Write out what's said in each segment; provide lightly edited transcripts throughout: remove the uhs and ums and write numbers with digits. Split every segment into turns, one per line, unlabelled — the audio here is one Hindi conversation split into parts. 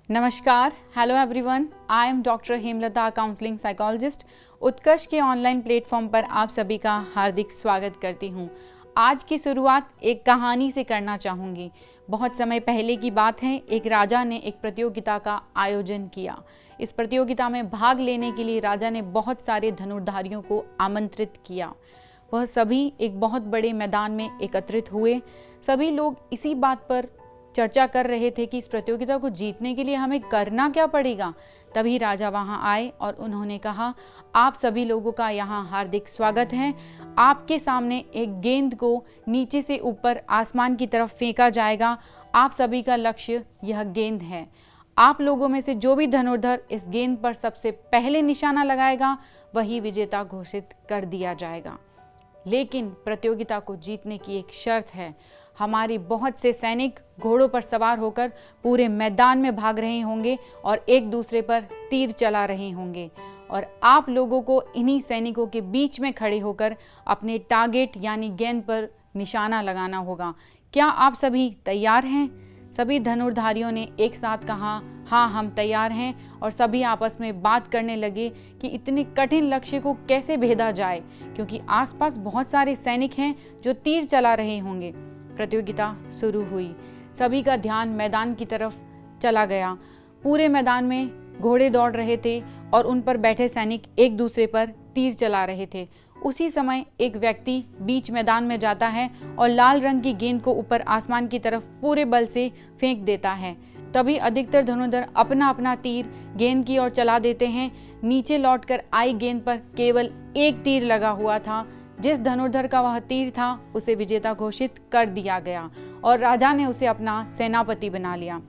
नमस्कार, hello everyone, I am doctor Hemlata, counselling psychologist. Utkarsh के ऑनलाइन प्लेटफॉर्म पर आप सभी का हार्दिक स्वागत करती हूँ। आज की शुरुआत एक कहानी से करना चाहूँगी। बहुत समय पहले की बात है, एक राजा ने एक प्रतियोगिता का आयोजन किया। इस प्रतियोगिता में भाग लेने के लिए राजा ने बहुत सारे धनुर्धारियों को आमंत्रित किया। वह सभी एक बहुत बड़े मैदान में एकत्रित हुए। सभी लोग इसी बात पर चर्चा कर रहे थे कि इस प्रतियोगिता को जीतने के लिए हमें करना क्या पड़ेगा। तभी राजा वहां आए और उन्होंने कहा, आप सभी लोगों का यहाँ हार्दिक स्वागत है। आपके सामने एक गेंद को नीचे से ऊपर आसमान की तरफ फेंका जाएगा। आप सभी का लक्ष्य यह गेंद है। आप लोगों में से जो भी धनुर्धर इस गेंद पर सबसे पहले निशाना लगाएगा वही विजेता घोषित कर दिया जाएगा। लेकिन प्रतियोगिता को जीतने की एक शर्त है। हमारी बहुत से सैनिक घोड़ों पर सवार होकर पूरे मैदान में भाग रहे होंगे और एक दूसरे पर तीर चला रहे होंगे, और आप लोगों को इन्हीं सैनिकों के बीच में खड़े होकर अपने टारगेट यानी गेंद पर निशाना लगाना होगा। क्या आप सभी तैयार हैं? सभी धनुर्धारियों ने एक साथ कहा, हाँ हम तैयार हैं। और सभी आपस में बात करने लगे कि इतने कठिन लक्ष्य को कैसे भेदा जाए, क्योंकि आसपास बहुत सारे सैनिक हैं जो तीर चला रहे होंगे। प्रतियोगिता शुरू हुई। सभी का ध्यान मैदान की तरफ चला गया। पूरे मैदान में घोड़े दौड़ रहे थे और उन पर बैठे सैनिक एक दूसरे पर तीर चला रहे थे। उसी समय एक व्यक्ति बीच मैदान में जाता है और लाल रंग की गेंद को ऊपर आसमान की तरफ पूरे बल से फेंक देता है। तभी अधिकतर धनुर्धर अपना अपना तीर गेंद की ओर चला देते हैं। नीचे लौटकर आई गेंद पर केवल एक तीर लगा हुआ था। जिस धनुर्धर का वह तीर था उसे विजेता घोषित कर दिया गया और राजा ने उसे अपना सेनापति बना लिया।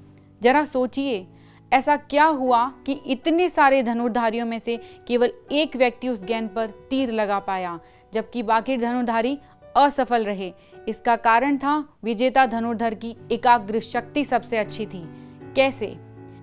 जरा सोचिए, ऐसा क्या हुआ कि इतने सारे धनुर्धारियों में से केवल एक व्यक्ति उस गेंद पर तीर लगा पाया, जबकि बाकी धनुर्धारी असफल रहे। इसका कारण था विजेता धनुर्धर की एकाग्र शक्ति सबसे अच्छी थी। कैसे?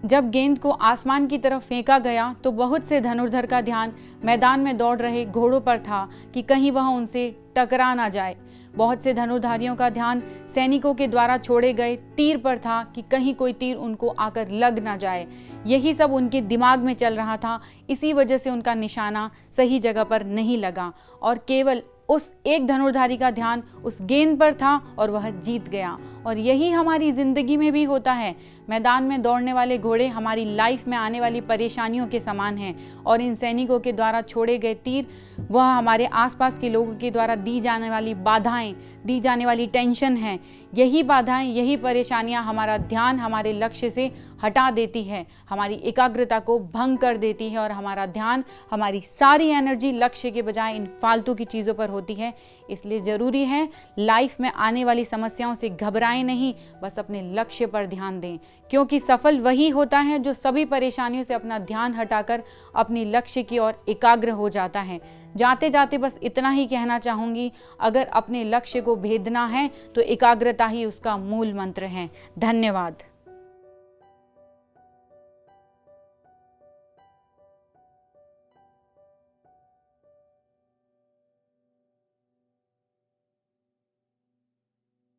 जब गेंद को आसमान की तरफ फेंका गया तो बहुत से धनुर्धर का ध्यान मैदान में दौड़ रहे घोड़ों पर था कि कहीं वह उनसे टकरा ना जाए। बहुत से धनुर्धारियों का ध्यान सैनिकों के द्वारा छोड़े गए तीर पर था कि कहीं कोई तीर उनको आकर लग ना जाए। यही सब उनके दिमाग में चल रहा था। इसी वजह से उनका निशाना सही जगह पर नहीं लगा और केवल उस एक धनुर्धारी का ध्यान उस गेंद पर था और वह जीत गया। और यही हमारी जिंदगी में भी होता है। मैदान में दौड़ने वाले घोड़े हमारी लाइफ में आने वाली परेशानियों के समान हैं, और इन सैनिकों के द्वारा छोड़े गए तीर वह हमारे आसपास के लोगों के द्वारा दी जाने वाली बाधाएं, दी जाने वाली टेंशन है। यही बाधाएं, यही परेशानियां हमारा ध्यान हमारे लक्ष्य से हटा देती है, हमारी एकाग्रता को भंग कर देती है और हमारा ध्यान, हमारी सारी एनर्जी लक्ष्य के बजाय इन फालतू की चीज़ों पर होती है। इसलिए ज़रूरी है लाइफ में आने वाली समस्याओं से घबराएं नहीं, बस अपने लक्ष्य पर ध्यान दें, क्योंकि सफल वही होता है जो सभी परेशानियों से अपना ध्यान हटाकर अपनी लक्ष्य की ओर एकाग्र हो जाता है। जाते जाते बस इतना ही कहना चाहूँगी, अगर अपने लक्ष्य को भेदना है तो एकाग्रता ही उसका मूल मंत्र है। धन्यवाद।